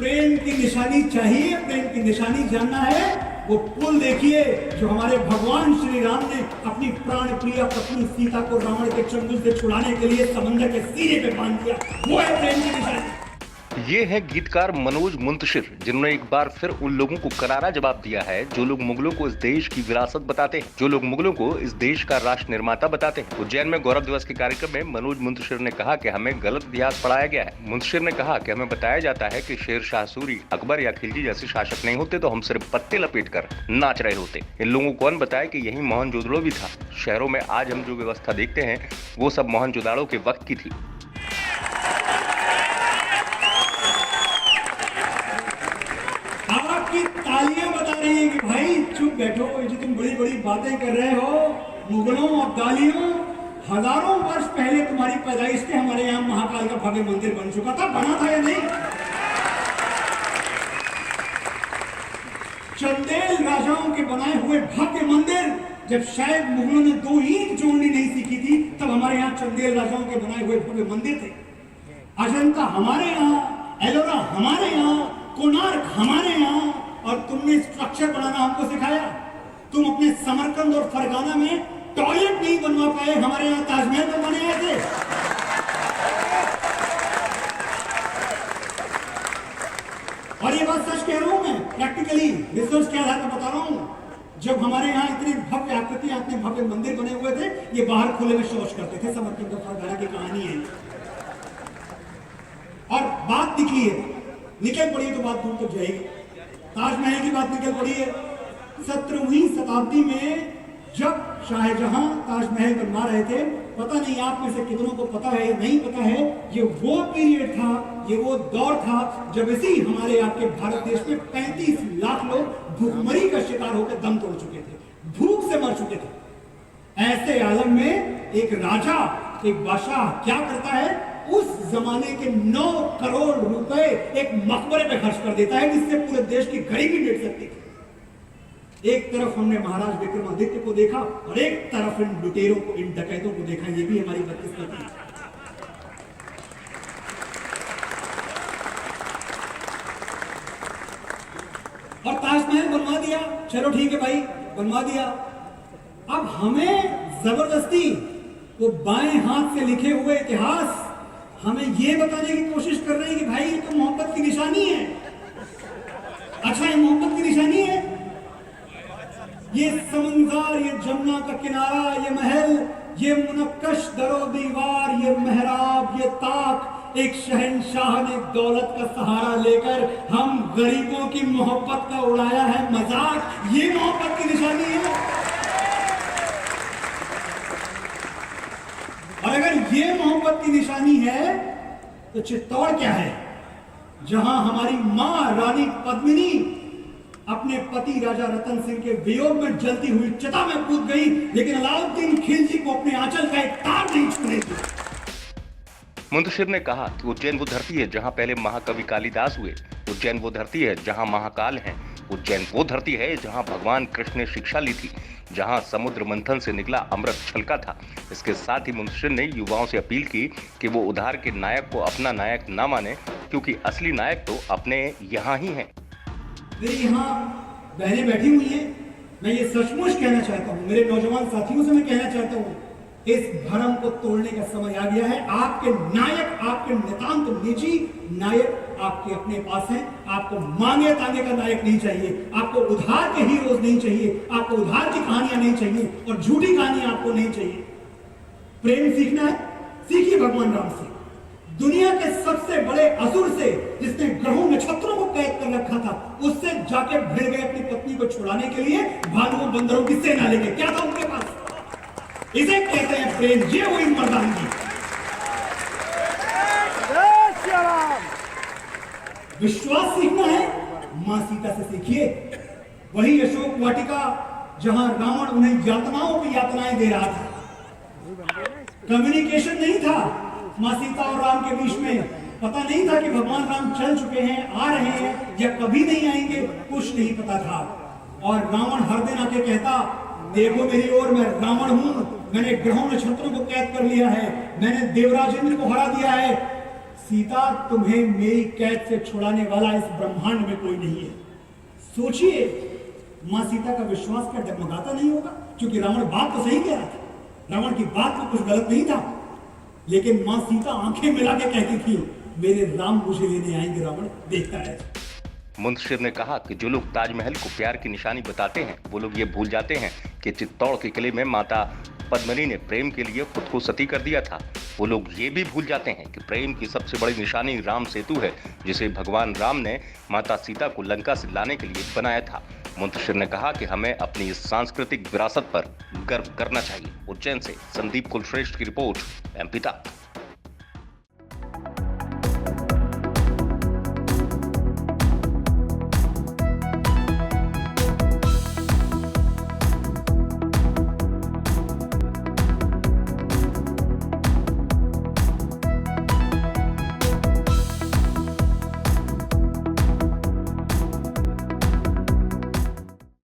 प्रेम की निशानी चाहिए, प्रेम की निशानी जानना है, वो पुल देखिए जो हमारे भगवान श्री राम ने अपनी प्राण प्रिय पत्नी सीता को रावण के चंगुल से छुड़ाने के लिए समंदर के सिरे पे बांध दिया, वो है प्रेम की निशानी। ये है गीतकार मनोज मुंतशिर, जिन्होंने एक बार फिर उन लोगों को करारा जवाब दिया है जो लोग मुगलों को इस देश की विरासत बताते हैं, जो लोग मुगलों को इस देश का राष्ट्र निर्माता बताते हैं। उज्जैन में गौरव दिवस के कार्यक्रम में मनोज मुंतशिर ने कहा कि हमें गलत इतिहास पढ़ाया गया है। मुंतशिर ने कहा कि हमें बताया जाता है कि शेर शाह सूरी, अकबर या खिलजी जैसे शासक नहीं होते तो हम सिर्फ पत्ते लपेट कर नाच रहे होते। इन लोगों को कौन बताया कि यही मोहनजोदड़ो भी था। शहरों में आज हम जो व्यवस्था देखते हैं वो सब मोहनजोदड़ो के वक्त की थी। तालियां बता रही है कि भाई चुप बैठो, ये जो तुम बड़ी बड़ी बातें कर रहे हो, मुगलों और गालियों, हजारों वर्ष पहले तुम्हारी पैदाइश के हमारे यहाँ महाकाल का भव्य मंदिर बन चुका था, बना था या नहीं? चंदेल राजाओं के बनाए हुए भव्य मंदिर, जब शायद मुगलों ने 2 ईंट जोड़नी नहीं सीखी थी, तब हमारे यहाँ चंदेल राजाओं के बनाए हुए भव्य मंदिर थे। अजंता हमारे यहाँ, एलोरा हमारे यहाँ, कोणार्क हमारे यहाँ, और तुमने स्ट्रक्चर बनाना हमको सिखाया। तुम अपने समरकंद और फरगाना में टॉयलेट नहीं बनवा पाए, हमारे यहाँ ताजमहल बनवाने आए थे। और ये बात सच कह रहा हूं मैं, प्रैक्टिकली रिसर्च के आधार पर बता रहा हूं। जब हमारे यहाँ इतनी भव्य आकृति, इतने भव्य मंदिर बने हुए थे, ये बाहर खुले में शौच करते थे। समरकंद और फरगाना की कहानी है। और बात निकली है, निकल पड़ी तो बात दूर तक जाएगी। ताजमहल की बात निकल पड़ी है। 17वीं शताब्दी में जब शाहजहां ताजमहल बनवा रहे थे, पता नहीं आप में से कितनों को पता है या नहीं पता है, ये वो पीरियड था, ये वो दौर था जब इसी हमारे आपके भारत देश में 35 लाख लोग भूखमरी का शिकार होकर दम तोड़ चुके थे, भूख से मर चुके थे। ऐसे आलम में एक राजा, एक बादशाह क्या करता है, उस जमाने के 9 करोड़ रुपए एक मकबरे पे खर्च कर देता है, जिससे पूरे देश की गरीबी मिट सकती थी। एक तरफ हमने महाराज विक्रमादित्य को देखा और एक तरफ इन लुटेरों को, इन डकैतों को देखा। ये भी हमारी बदकिस्मती है। और ताजमहल बनवा दिया, चलो ठीक है भाई, बनवा दिया। अब हमें जबरदस्ती वो बाएं हाथ से लिखे हुए इतिहास हमें ये बताने की कोशिश कर रहे हैं कि भाई ये तो मोहब्बत की निशानी है। अच्छा, ये मोहब्बत की निशानी है, ये समंदर, ये जमुना का किनारा, ये महल, ये मुनक्कश दरो दीवार, ये मेहराब, ये ताक, एक शहंशाह ने दौलत का सहारा लेकर हम गरीबों की मोहब्बत का उड़ाया है मजाक, ये मोहब्बत की निशानी है। और अगर ये मोहब्बत की निशानी है तो चित्तौड़ क्या है, जहां हमारी मां रानी पद्मिनी अपने पति राजा रतन सिंह के वियोग में जलती हुई चिता में कूद गई, लेकिन अलाउद्दीन खिलजी को अपने आंचल का एक तार नहीं छूने दिया। मुंतशिर ने कहा कि उज्जैन वो धरती है जहां पहले महाकवि कालिदास हुए, उज्जैन वो धरती है जहां महाकाल हैं, उज्जैन वो धरती है जहां भगवान कृष्ण ने शिक्षा ली थी, जहां समुद्र मंथन से निकला अमृत छलका था। इसके साथ ही मुंतशिर ने युवाओं से अपील की कि वो उधार के नायक को अपना नायक ना माने, क्योंकि असली नायक तो अपने यहाँ ही हैं। मेरे यहाँ बहनें बैठी हुई हैं, मैं ये सचमुच कहना चाहता हूँ, मेरे नौजवान साथियों से मैं कहना चाहता हूँ, इस भ्रम को तोड़ने का समय आ गया है। आपके नायक, आपके नितांत निजी नायक आपके अपने पास हैं। आपको मांगे तांगे का नायक नहीं चाहिए, आपको उधार के हीरोज नहीं चाहिए, आपको उधार की कहानियां नहीं चाहिए और झूठी कहानियां आपको नहीं चाहिए। प्रेम सीखना है, सीखिए भगवान राम से, दुनिया के सबसे बड़े असुर से, जिसने ग्रहों नक्षत्रों को कैद कर रखा था, उससे जाके भिड़ गए अपनी पत्नी को छुड़ाने के लिए भालुओं बंदरों की सेना लेके। क्या था उनके पास? इसे कहते हैं प्रेम, ये हुई मर्दानगी। विश्वास सीखना है, मां सीता से सीखिए। वही अशोक वाटिका जहां रावण उन्हें यातनाओं की यातनाएं दे रहा था। कम्युनिकेशन नहीं था मां सीता और राम के बीच में, पता नहीं था कि भगवान राम चल चुके हैं, आ रहे हैं या कभी नहीं आएंगे, कुछ नहीं पता था। और रावण हर दिन आके कहता, देखो मेरी ओर, मैं रावण हूं, मैंने ग्रहों नक्षत्रों को कैद कर लिया है, मैंने देवराज इंद्र को हरा दिया है। सीता तुम्हें मेरी कैद से छुड़ाने वाला इस ब्रह्मांड में कोई नहीं है। सोचिए, मां सीता का विश्वास क्या डगमगाता नहीं होगा? क्योंकि रावण बात तो सही कह रहा था, रावण की बात में कुछ गलत नहीं था, लेकिन मां सीता आंखें मिला के कहती थी मेरे राम मुझे लेने आएंगे, रावण देखता है। मुंतशिर ने कहा कि जो लोग ताजमहल को प्यार की निशानी बताते हैं वो लोग ये भूल जाते हैं कि चित्तौड़ के किले में माता पद्मिनी ने प्रेम के लिए खुद को सती कर दिया था। वो लोग ये भी भूल जाते हैं कि प्रेम की सबसे बड़ी निशानी राम सेतु है, जिसे भगवान राम ने माता सीता को लंका से लाने के लिए बनाया था। मुंतशिर ने कहा कि हमें अपनी इस सांस्कृतिक विरासत पर गर्व करना चाहिए। उज्जैन से संदीप कुलश्रेष्ठ की रिपोर्ट, एमपी तक।